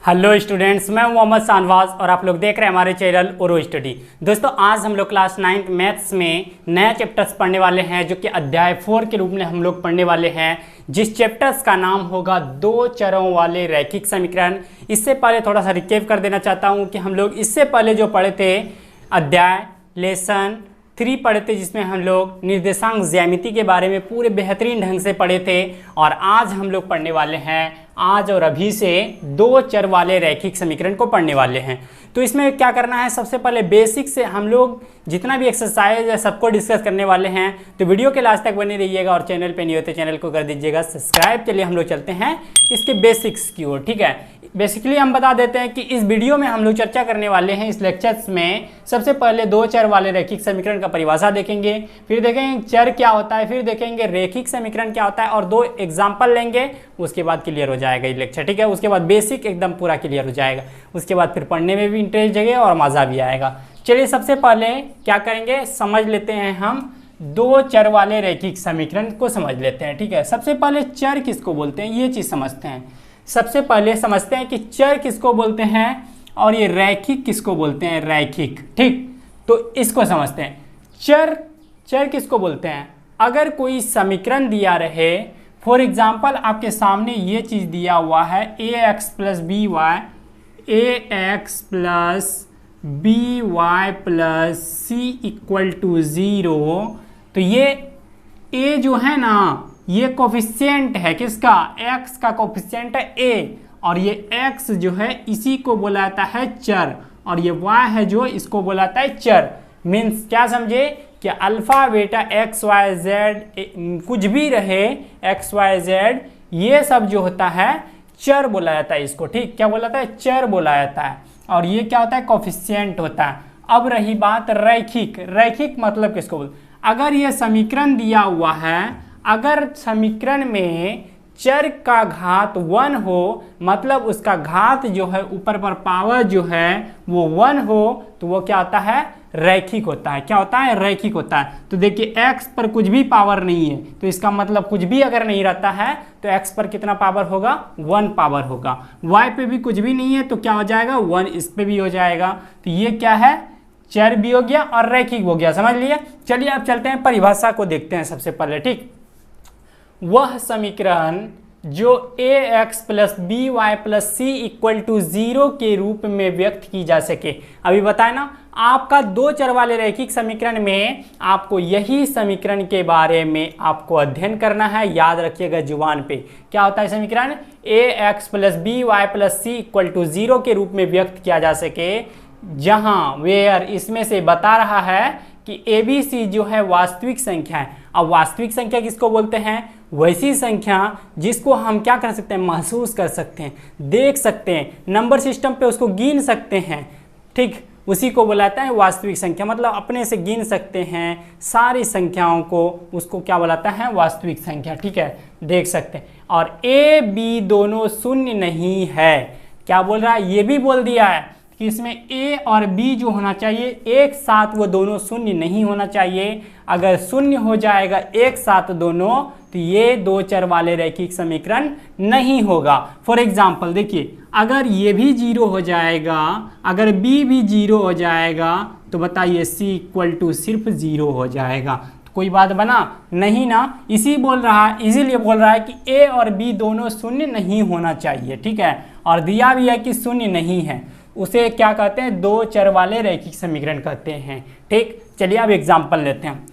Hello students, मैं मोहम्मद शाहनवाज और आप लोग देख रहे हैं हमारे चैनल ओरो स्टडी। दोस्तों, आज हम लोग क्लास 9 मैथ्स में नया चैप्टर्स पढ़ने वाले हैं जो कि अध्याय 4 के रूप में हम लोग पढ़ने वाले हैं, जिस चैप्टर्स का नाम होगा दो चरों वाले रैखिक समीकरण। इससे पहले थोड़ा सा रिकेप कर देना चाहता हूँ कि हम लोग इससे पहले जो पढ़े थे अध्याय लेसन 3 पढ़े थे, जिसमें हम लोग निर्देशांक ज्यामिति के बारे में पूरे बेहतरीन ढंग से पढ़े थे। और आज हम लोग पढ़ने वाले हैं, आज और अभी से दो चर वाले रैखिक समीकरण को पढ़ने वाले हैं। तो इसमें क्या करना है, सबसे पहले बेसिक से हम लोग जितना भी एक्सरसाइज है सबको डिस्कस करने वाले हैं। तो वीडियो के लास्ट तक बने रहिएगा और चैनल पे नहीं होते चैनल को कर दीजिएगा सब्सक्राइब। चलिए हम लोग चलते हैं इसके बेसिक्स की ओर। ठीक है, बेसिकली हम बता देते हैं कि इस वीडियो में हम लोग चर्चा करने वाले हैं, इस लेक्चर्स में सबसे पहले दो चर वाले रैखिक समीकरण का परिभाषा देखेंगे, फिर देखेंगे चर क्या होता है, फिर देखेंगे रैखिक समीकरण क्या होता है और दो एग्जाम्पल लेंगे। उसके बाद क्लियर हो जाएगा ये लेक्चर। ठीक है, उसके बाद बेसिक एकदम पूरा क्लियर हो जाएगा। उसके बाद फिर पढ़ने में भी इंटरेस्ट जगेगा और मज़ा भी आएगा। चलिए सबसे पहले क्या करेंगे, समझ लेते हैं हम दो चर वाले रैखिक समीकरण को समझ लेते हैं। ठीक है, सबसे पहले चर किसको बोलते हैं ये चीज़ समझते हैं। सबसे पहले समझते हैं कि चर किसको बोलते हैं और ये रैखिक किसको बोलते हैं, रैखिक। ठीक, तो इसको समझते हैं। चर किसको बोलते हैं, अगर कोई समीकरण दिया रहे, फॉर एग्जाम्पल आपके सामने ये चीज़ दिया हुआ है ax plus B Y, ax plus B Y plus C equal to 0। तो ये a जो है ना, ये कोफिशिएंट है किसका, x का कोफिशिएंट है a, और ये x जो है इसी को बोला जाता है चर, और ये y है जो इसको बोला जाता है चर। मीन्स क्या समझे कि alpha beta x Y Z कुछ भी रहे, एक्स वाई जेड ये सब जो होता है चर बोला जाता है इसको। ठीक, क्या बोला जाता है, चर बोला जाता है। और ये क्या होता है, कोफिशिएंट होता है। अब रही बात रैखिक। रैखिक मतलब किसको बोलते, अगर ये समीकरण दिया हुआ है, अगर समीकरण में चर का घात 1 हो, मतलब उसका घात जो है ऊपर पर पावर जो है वो 1 हो, तो वो क्या होता है, रैखिक होता है। क्या होता है, रैखिक होता है। तो देखिए x पर कुछ भी पावर नहीं है, तो इसका मतलब कुछ भी अगर नहीं रहता है तो x पर कितना पावर होगा, 1 पावर होगा। y पे भी कुछ भी नहीं है तो क्या हो जाएगा, 1 इस पे भी हो जाएगा। तो ये क्या है, चर भी हो गया और रैखिक हो गया। समझ लिया। चलिए अब चलते हैं परिभाषा को देखते हैं सबसे पहले। ठीक, वह समीकरण जो ax plus B Y plus C equal to 0 के रूप में व्यक्त की जा सके। अभी बताए ना, आपका दो चर वाले रैखिक समीकरण में आपको यही समीकरण के बारे में आपको अध्ययन करना है। याद रखिएगा जुबान पे, क्या होता है समीकरण, ax plus B Y plus C equal to 0 के रूप में व्यक्त किया जा सके, जहाँ वेयर इसमें से बता रहा है कि ABC जो है वास्तविक संख्या है। अब वास्तविक संख्या किसको बोलते हैं, वैसी संख्या जिसको हम क्या कर सकते हैं, महसूस कर सकते हैं, देख सकते हैं, नंबर सिस्टम पे उसको गिन सकते हैं। ठीक, उसी को बुलाता है वास्तविक संख्या। मतलब अपने से गिन सकते हैं सारी संख्याओं को, उसको क्या बुलाता है, वास्तविक संख्या। ठीक है, देख सकते हैं। और A B दोनों शून्य नहीं है। क्या बोल रहा है, ये भी बोल दिया है कि इसमें A और B जो होना चाहिए एक साथ, वो दोनों शून्य नहीं होना चाहिए। अगर शून्य हो जाएगा एक साथ दोनों, तो ये दो चर वाले रैखिक समीकरण नहीं होगा। फॉर एग्जाम्पल देखिए, अगर ये भी 0 हो जाएगा, अगर B भी 0 हो जाएगा, तो बताइए C इक्वल टू सिर्फ 0 हो जाएगा। तो कोई बात बना नहीं ना। इसीलिए बोल रहा है कि A और B दोनों शून्य नहीं होना चाहिए। ठीक है, और दिया भी है कि शून्य नहीं है, उसे क्या कहते हैं, दो चर वाले रैखिक समीकरण कहते हैं। ठीक, चलिए अब एग्जाम्पल लेते हैं।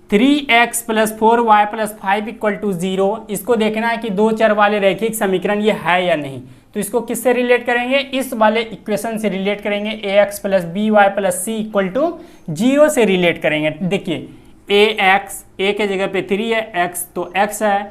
3x plus 4y plus 5 equal to 0, इसको देखना है कि दो चर वाले रैखिक समीकरण ये है या नहीं। तो इसको किससे रिलेट करेंगे, इस वाले इक्वेशन से रिलेट करेंगे। ax plus B Y plus C equal to 0 से रिलेट करेंगे। देखिए ax, a के जगह पे 3 है, x तो x है,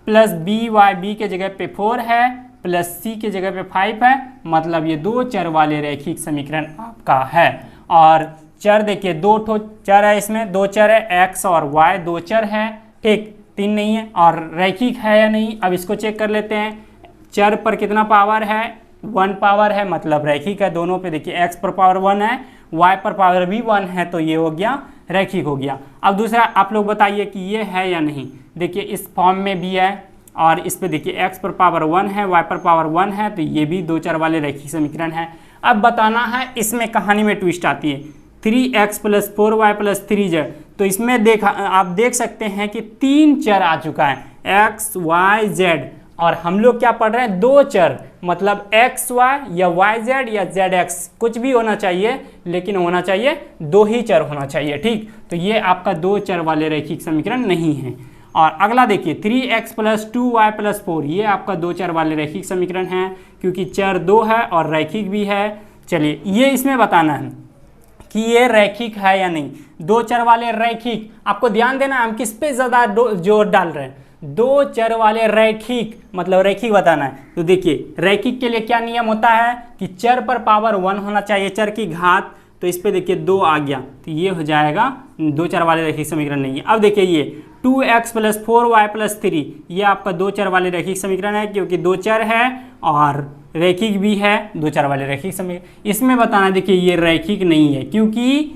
प्लस बी वाई, बी के जगह पे 4 है, प्लस सी के जगह पे 5 है। मतलब ये दो चर वाले रैखिक समीकरण आपका है। और चर देखिए, दो ठो चर है, इसमें दो चर है, x और y दो चर है। ठीक, 3 नहीं है। और रैखिक है या नहीं, अब इसको चेक कर लेते हैं। चर पर कितना पावर है, 1 पावर है, मतलब रैखिक है। दोनों पे देखिए x पर पावर 1 है, y पर पावर भी 1 है, तो ये हो गया रैखिक हो गया। अब दूसरा आप लोग बताइए कि ये है या नहीं। देखिए इस फॉर्म में भी है, और इस पे देखिए x पर पावर 1 है, y पर पावर 1 है, तो ये भी दो चर वाले रैखिक समीकरण है। अब बताना है, इसमें कहानी में ट्विस्ट आती है, 3x + 4y + 3z। तो इसमें आप देख सकते हैं कि 3 चर आ चुका है, x y z, और हम लोग क्या पढ़ रहे हैं, 2 चर, मतलब x y या y z या z x, कुछ भी होना चाहिए, लेकिन होना चाहिए 2 ही चर होना चाहिए। ठीक, तो ये आपका 2 चर वाले रैखिक समीकरण नहीं है। और अगला देखिए 3x + 2y + 4, ये आपका 2 चर वाले रैखिक समीकरण है, क्योंकि चर 2 है और रैखिक भी है। चलिए, ये इसमें बताना है कि ये रैखिक है या नहीं। 2 चर वाले रैखिक, आपको ध्यान देना हम किस पे ज़्यादा जोर डाल रहे हैं, 2 चर वाले रैखिक, मतलब रैखिक बताना है। तो देखिए, रैखिक के लिए क्या नियम होता है कि चर पर पावर 1 होना चाहिए, चर की घात। तो इस पे देखिए 2 आ गया, तो ये हो जाएगा 2 चर वाले रैखिक समीकरण नहीं है। अब देखिए ये 2x + 4y + 3, ये आपका 2 चर वाले रैखिक समीकरण है, क्योंकि 2 चर है और रैखिक भी है, 2 चर वाले रैखिक समीकरण। इसमें बताना, देखिए ये रैखिक नहीं है, क्योंकि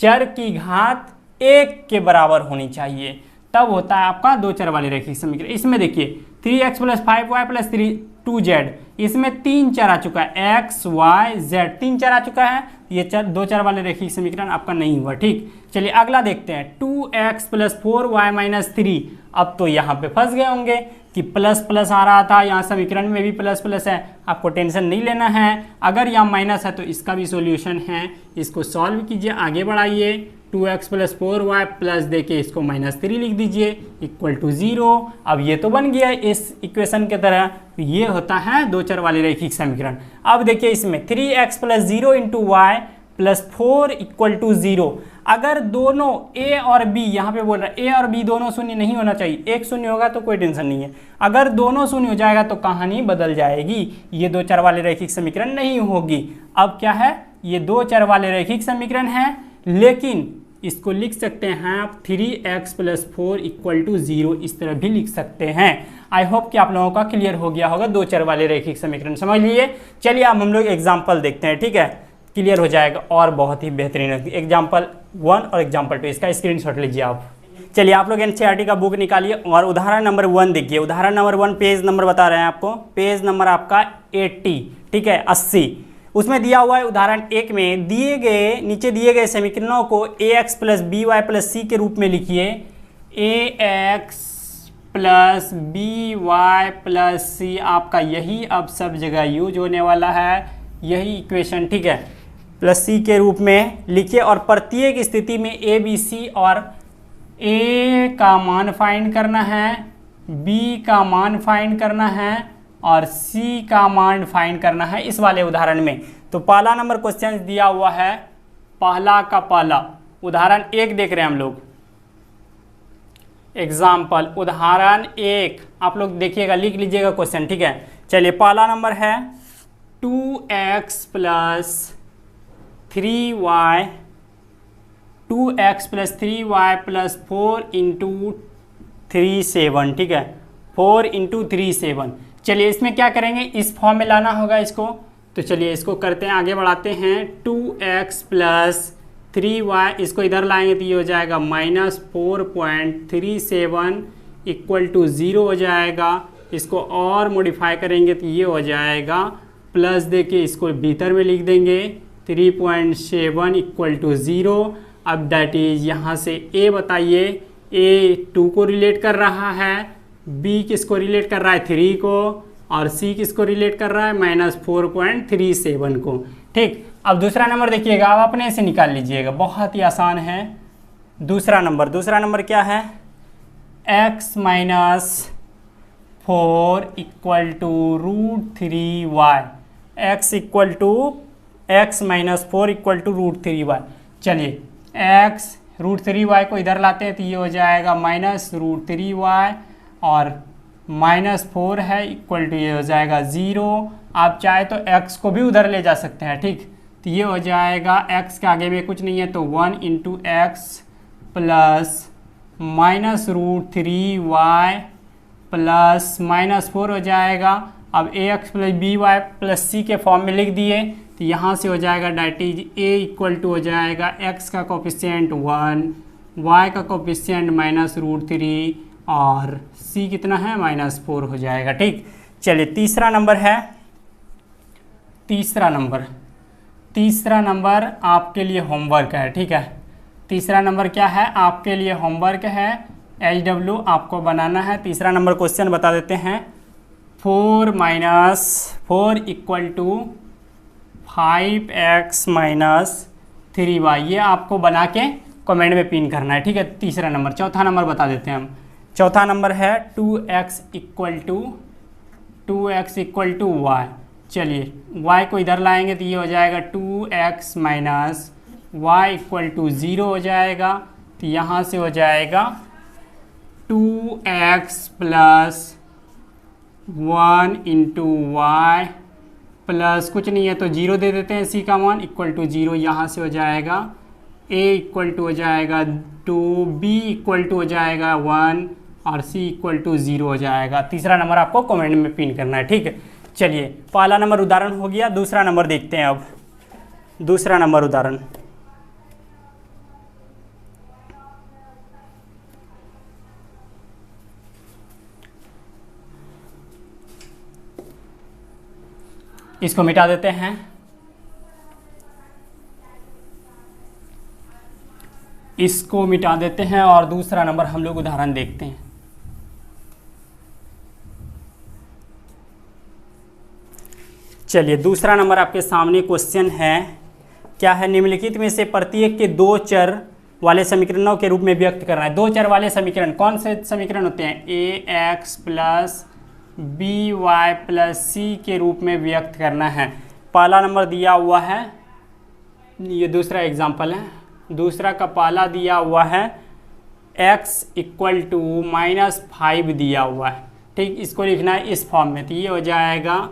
चर की घात 1 के बराबर होनी चाहिए, तब होता है आपका 2 चर वाले रैखिक समीकरण। इसमें देखिए 3x + 5y + 3 2z, इसमें 3 चर आ चुका है, x y z, 3 चर आ चुका है, ये 2 चर वाले रैखिक समीकरण आपका नहीं हुआ। ठीक, चलिए अगला देखते हैं, 2x + 4y - 3। अब तो यहाँ पे फंस गए होंगे कि प्लस प्लस आ रहा था, यहाँ समीकरण में भी प्लस प्लस है, आपको टेंशन नहीं लेना है। अगर यहाँ माइनस है तो इसका भी सॉल्यूशन है, इसको सॉल्व कीजिए, आगे बढ़ाइए। 2x + 4y प्लस देके इसको -3 लिख दीजिए = 0। अब ये तो बन गया इस इक्वेशन के तरह, तो ये होता है 2 चर वाले रैखिक समीकरण। अब देखिए इसमें 3x + 0 × y + 4 = 0। अगर दोनों a और b, यहाँ पे बोल रहा है a और b दोनों शून्य नहीं होना चाहिए, एक शून्य होगा तो कोई टेंशन नहीं है, अगर दोनों शून्य हो जाएगा तो कहानी बदल जाएगी, ये 2 चर वाले रैखिक समीकरण नहीं होगी। अब क्या है, ये 2 चर वाले रैखिक समीकरण है, लेकिन इसको लिख सकते हैं आप 3x + 4 = 0, इस तरह भी लिख सकते हैं। आई होप कि आप लोगों का क्लियर हो गया होगा 2 चर वाले रैखिक समीकरण, समझ लिए। चलिए अब हम लोग एग्जाम्पल देखते हैं, ठीक है, क्लियर हो जाएगा और बहुत ही बेहतरीन। एग्जाम्पल 1 और एग्जाम्पल 2, इसका स्क्रीनशॉट लीजिए आप। चलिए आप लोग एनसीईआरटी का बुक निकालिए और उदाहरण नंबर 1 देखिए। उदाहरण नंबर 1 पेज नंबर बता रहे हैं आपको, पेज नंबर आपका 80, ठीक है, 80। उसमें दिया हुआ है उदाहरण 1 में नीचे दिए गए समीकरणों को ax + by + c के रूप में लिखिए। ax + by + c आपका यही अब सब जगह यूज होने वाला है, यही इक्वेशन, ठीक है, प्लस c के रूप में लिखिए। और प्रत्येक स्थिति में a b c और a का मान फाइंड करना है, b का मान फाइंड करना है और c का मान फाइंड करना है इस वाले उदाहरण में। तो पहला नंबर क्वेश्चन दिया हुआ है, पहला का पहला उदाहरण 1 देख रहे हैं हम लोग। एग्जाम्पल उदाहरण 1 आप लोग देखिएगा, लिख लीजिएगा क्वेश्चन, ठीक है। चलिए पहला नंबर है 2x + 3y + 4 × 3 7, ठीक है, 4 × 3 7। चलिए इसमें क्या करेंगे, इस फॉर्म में लाना होगा इसको, तो चलिए इसको करते हैं, आगे बढ़ाते हैं। 2x + 3y, इसको इधर लाएंगे तो ये हो जाएगा -4.37 = 0 हो जाएगा। इसको और मॉडिफाई करेंगे तो ये हो जाएगा प्लस देके इसको भीतर में लिख देंगे 3.7 = 0। अब दैट इज यहाँ से a बताइए, a 2 को रिलेट कर रहा है, b किसको रिलेट कर रहा है 3 को, और c किसको रिलेट कर रहा है -4.37 को। ठीक, अब दूसरा नंबर देखिएगा, आप अपने से निकाल लीजिएगा, बहुत ही आसान है। दूसरा नंबर क्या है, x - 4 = √3y, x - 4 = √3y। चलिए x √3y को इधर लाते हैं तो ये हो जाएगा -√3y और -4 है = ये हो जाएगा 0। आप चाहे तो x को भी उधर ले जा सकते हैं, ठीक, तो ये हो जाएगा x के आगे में कुछ नहीं है तो 1 × x + -√3y प्लस -4 हो जाएगा। अब ax + by + c के फॉर्म में लिख दिए तो यहाँ से हो जाएगा डेट इज a = हो जाएगा x का कोफिशिएंट 1, y का कोफिशिएंट -√3 और c कितना है -4 हो जाएगा। ठीक, चलिए तीसरा नंबर है, तीसरा नंबर आपके लिए होमवर्क है। ठीक है, तीसरा नंबर क्या है, आपके लिए होमवर्क है, HW आपको बनाना है। तीसरा नंबर क्वेश्चन बता देते हैं, 4 - 4 = 5x - 3y, ये आपको बना के कमेंट में पिन करना है। ठीक है, तीसरा नंबर। चौथा नंबर बता देते हैं हम, चौथा नंबर है 2x = y। चलिए y को इधर लाएंगे तो ये हो जाएगा 2x - y = 0 हो जाएगा। तो यहाँ से हो जाएगा 2x + 1 × y प्लस कुछ नहीं है तो 0 दे देते हैं, c का मान =0। यहाँ से हो जाएगा a हो जाएगा 2, b हो जाएगा 1 और c =0 हो जाएगा। तीसरा नंबर आपको कमेंट में पिन करना है। ठीक है, चलिए पहला नंबर उदाहरण हो गया। दूसरा नंबर देखते हैं अब, दूसरा नंबर उदाहरण। इसको मिटा देते हैं, इसको मिटा देते हैं और दूसरा नंबर हम लोग उदाहरण देखते हैं। चलिए दूसरा नंबर आपके सामने क्वेश्चन है, क्या है, निम्नलिखित में से प्रत्येक के 2 चर वाले समीकरणों के रूप में व्यक्त करना है। 2 चर वाले समीकरण कौन से समीकरण होते हैं, ax + by + c के रूप में व्यक्त करना है। पहला नंबर दिया हुआ है, ये दूसरा एग्जाम्पल है, दूसरा का पहला दिया हुआ है x = -5 दिया हुआ है। ठीक, इसको लिखना है इस फॉर्म में, तो ये हो जाएगा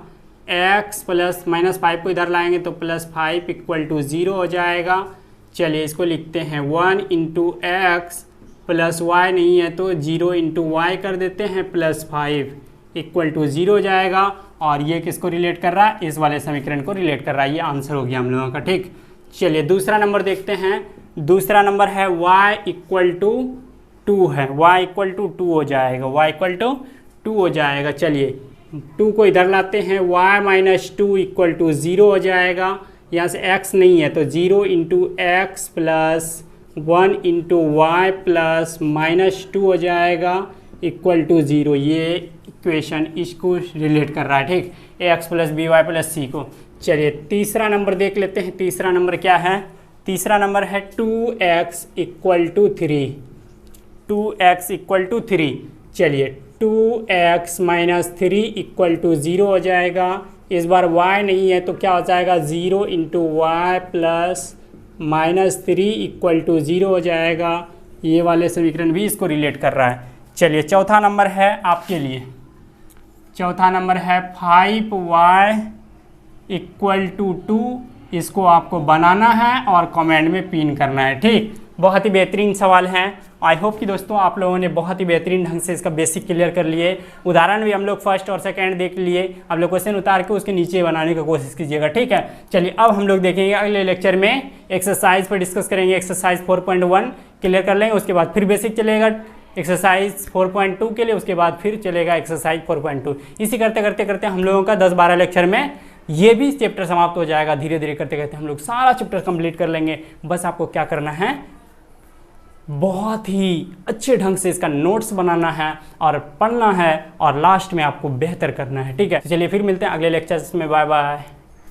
x + -5 को इधर लाएंगे तो +5 = 0 हो जाएगा। चलिए इसको लिखते हैं 1 × x + y नहीं है तो 0 × y कर देते हैं, +5 = 0 हो जाएगा। और ये किसको रिलेट कर रहा है, इस वाले समीकरण को रिलेट कर रहा है। ये आंसर हो गया हम लोगों का। ठीक, चलिए दूसरा नंबर देखते हैं। दूसरा नंबर है y = 2 है, y = 2 हो जाएगा, y = 2 हो जाएगा। चलिए 2 को इधर लाते हैं, y - 2 = 0 हो जाएगा। यहाँ से x नहीं है तो 0 × x + 1 × y + -2 हो जाएगा =0। ये इक्वेशन इसको रिलेट कर रहा है। ठीक, ax + by + c को। चलिए तीसरा नंबर देख लेते हैं। तीसरा नंबर क्या है, तीसरा नंबर है 2x = 3, 2x = 3। चलिए 2x - 3 = 0 हो जाएगा। इस बार y नहीं है तो क्या हो जाएगा, 0 × y + -3 = 0 हो जाएगा। ये वाले समीकरण भी इसको रिलेट कर रहा है। चलिए चौथा नंबर है आपके लिए, चौथा नंबर है 5y = 2। इसको आपको बनाना है और कमेंट में पिन करना है। ठीक, बहुत ही बेहतरीन सवाल है। आई होप कि दोस्तों आप लोगों ने बहुत ही बेहतरीन ढंग से इसका बेसिक क्लियर कर लिए। उदाहरण भी हम लोग फर्स्ट और सेकंड देख लिए। आप लोग क्वेश्चन उतार के उसके नीचे बनाने की कोशिश कीजिएगा। ठीक है, चलिए अब हम लोग देखेंगे अगले लेक्चर में एक्सरसाइज पर डिस्कस करेंगे। एक्सरसाइज 4.1 क्लियर कर लेंगे, उसके बाद फिर बेसिक चलेगा एक्सरसाइज 4.2 के लिए, उसके बाद फिर चलेगा एक्सरसाइज 4.2। इसी करते करते करते हम लोगों का 10-12 लेक्चर में ये भी चैप्टर समाप्त हो जाएगा। धीरे धीरे करते करते हम लोग सारा चैप्टर कंप्लीट कर लेंगे। बस आपको क्या करना है, बहुत ही अच्छे ढंग से इसका नोट्स बनाना है और पढ़ना है और लास्ट में आपको बेहतर करना है। ठीक है, तो चलिए फिर मिलते हैं अगले लेक्चर्स में। Bye bye.